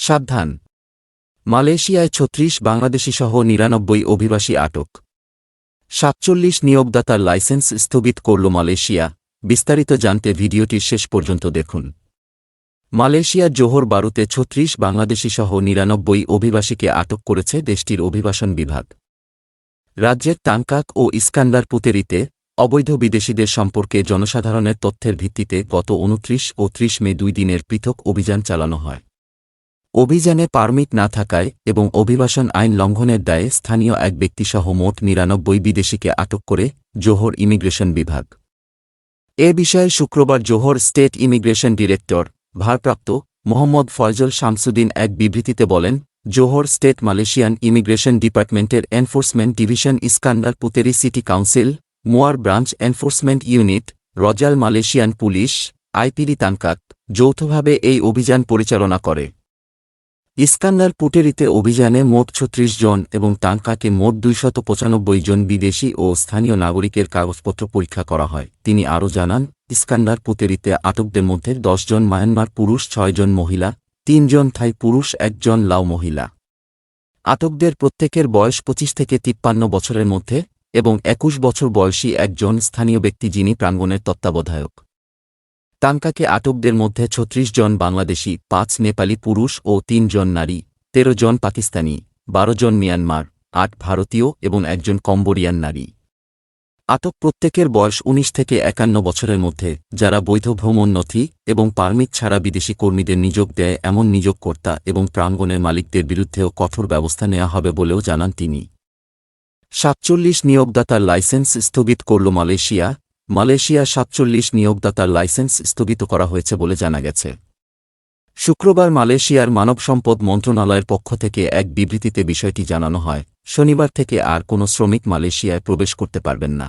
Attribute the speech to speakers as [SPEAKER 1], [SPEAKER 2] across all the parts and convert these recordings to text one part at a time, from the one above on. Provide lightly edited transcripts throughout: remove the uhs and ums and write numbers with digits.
[SPEAKER 1] সাবধান, মালয়েশিয়ায় ৩৬ বাংলাদেশিসহ ৯৯ অভিবাসী আটক। ৪৭ নিয়োগদাতার লাইসেন্স স্থগিত করল মালয়েশিয়া। বিস্তারিত জানতে ভিডিওটির শেষ পর্যন্ত দেখুন। মালয়েশিয়ার জোহর বারুতে ৩৬ বাংলাদেশিসহ ৯৯ অভিবাসীকে আটক করেছে দেশটির অভিবাসন বিভাগ। রাজ্যের টাংকাক ও ইস্কান্দার পুতেরিতে অবৈধ বিদেশিদের সম্পর্কে জনসাধারণের তথ্যের ভিত্তিতে গত ২৯ ও ৩০ মে ২ দিনের পৃথক অভিযান চালানো হয়। অভিযানে পারমিট না থাকায় এবং অভিবাসন আইন লঙ্ঘনের দায়ে স্থানীয় এক ব্যক্তিসহ মোট ৯৯ বিদেশিকে আটক করে জোহর ইমিগ্রেশন বিভাগ। এ বিষয়ে শুক্রবার জোহর স্টেট ইমিগ্রেশন ডিরেক্টর ভারপ্রাপ্ত মোহাম্মদ ফয়জল শামসুদ্দিন এক বিবৃতিতে বলেন, জোহর স্টেট মালয়েশিয়ান ইমিগ্রেশন ডিপার্টমেন্টের enforcement division Iskandar Puteri city council, Muar branch enforcement unit, রজাল মালয়েশিয়ান পুলিশ, আইপিডি টাংকাক যৌথভাবে এই অভিযান পরিচালনা করে। ইস্কান্দার পুটেরিতে অভিযানে মোট ৩৬ জন এবং টাংকাকে মোট ২৯৫ জন বিদেশি ও স্থানীয় নাগরিকের কাগজপত্র পরীক্ষা করা হয়। তিনি আরও জানান, ইস্কান্দার পুতেরিতে আটকদের মধ্যে ১০ জন মায়ানমার পুরুষ, ৬ জন মহিলা, ৩ জন থাই পুরুষ, ১ জন লাও মহিলা। আটকদের প্রত্যেকের বয়স ২৫ থেকে ৫৩ বছরের মধ্যে এবং ২১ বছর বয়সী একজন স্থানীয় ব্যক্তি যিনি প্রাঙ্গণের তত্ত্বাবধায়ক। টাংকাকে আটকদের মধ্যে ৩৬ জন বাংলাদেশি, ৫ নেপালি পুরুষ ও ৩ জন নারী, ১৩ জন পাকিস্তানি, ১২ জন মিয়ানমার, ৮ ভারতীয় এবং ১ জন কম্বোডিয়ান নারী। আটক প্রত্যেকের বয়স ১৯ থেকে ৫১ বছরের মধ্যে, যারা বৈধ ভ্রমণ নথি এবং পারমিট ছাড়া বিদেশি কর্মীদের নিয়োগ দেয় এমন নিয়োগকর্তা এবং প্রাঙ্গণের মালিকদের বিরুদ্ধেও কঠোর ব্যবস্থা নেওয়া হবে বলেও জানান তিনি। ৪৭ নিয়োগদাতার লাইসেন্স স্থগিত করল মালয়েশিয়া। মালয়েশিয়া ৪৭ নিয়োগদাতার লাইসেন্স স্থগিত করা হয়েছে বলে জানা গেছে। শুক্রবার মালয়েশিয়ার মানব সম্পদ মন্ত্রণালয়ের পক্ষ থেকে এক বিবৃতিতে বিষয়টি জানানো হয়। শনিবার থেকে আর কোনো শ্রমিক মালয়েশিয়ায় প্রবেশ করতে পারবেন না।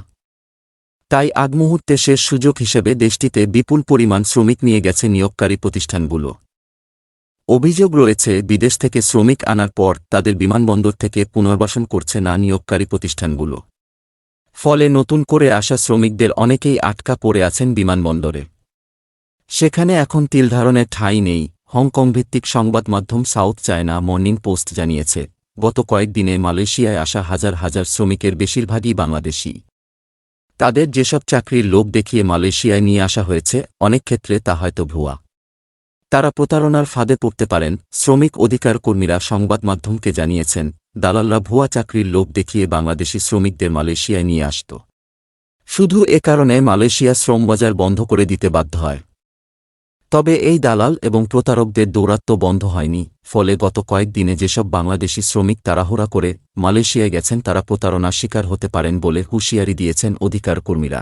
[SPEAKER 1] তাই আগ মুহূর্তে শেষ সুযোগ হিসেবে দেশটিতে বিপুল পরিমাণ শ্রমিক নিয়ে গেছে নিয়োগকারী প্রতিষ্ঠানগুলো। অভিযোগ রয়েছে, বিদেশ থেকে শ্রমিক আনার পর তাদের বিমানবন্দর থেকে পুনর্বাসন করছে না নিয়োগকারী প্রতিষ্ঠানগুলো। ফলে নতুন করে আসা শ্রমিকদের অনেকেই আটকা পড়ে আছেন বিমানবন্দরে। সেখানে এখন তিলধারণের ঠাঁই নেই। হংকং ভিত্তিক সংবাদ মাধ্যম সাউথ চায়না মর্নিং পোস্ট জানিয়েছে, গত কয়েকদিনে মালয়েশিয়ায় আসা হাজার হাজার শ্রমিকের বেশিরভাগই বাংলাদেশি। তাদের যেসব চাকরির লোভ দেখিয়ে মালয়েশিয়ায় নিয়ে আসা হয়েছে, অনেক ক্ষেত্রে তা হয়তো ভুয়া। তারা প্রতারণার ফাঁদে পড়তে পারেন। শ্রমিক অধিকার কর্মীরা সংবাদ মাধ্যমকে জানিয়েছেন, দালালরা ভুয়া চাকরির লোভ দেখিয়ে বাংলাদেশি শ্রমিকদের মালয়েশিয়ায় নিয়ে আসত। শুধু এ কারণে মালয়েশিয়া শ্রমবাজার বন্ধ করে দিতে বাধ্য হয়। তবে এই দালাল এবং প্রতারকদের দৌরাত্ম্য বন্ধ হয়নি। ফলে গত কয়েকদিনে যেসব বাংলাদেশি শ্রমিক তাড়াহুড়া করে মালয়েশিয়ায় গেছেন তারা প্রতারণার শিকার হতে পারেন বলে হুঁশিয়ারি দিয়েছেন অধিকার কর্মীরা।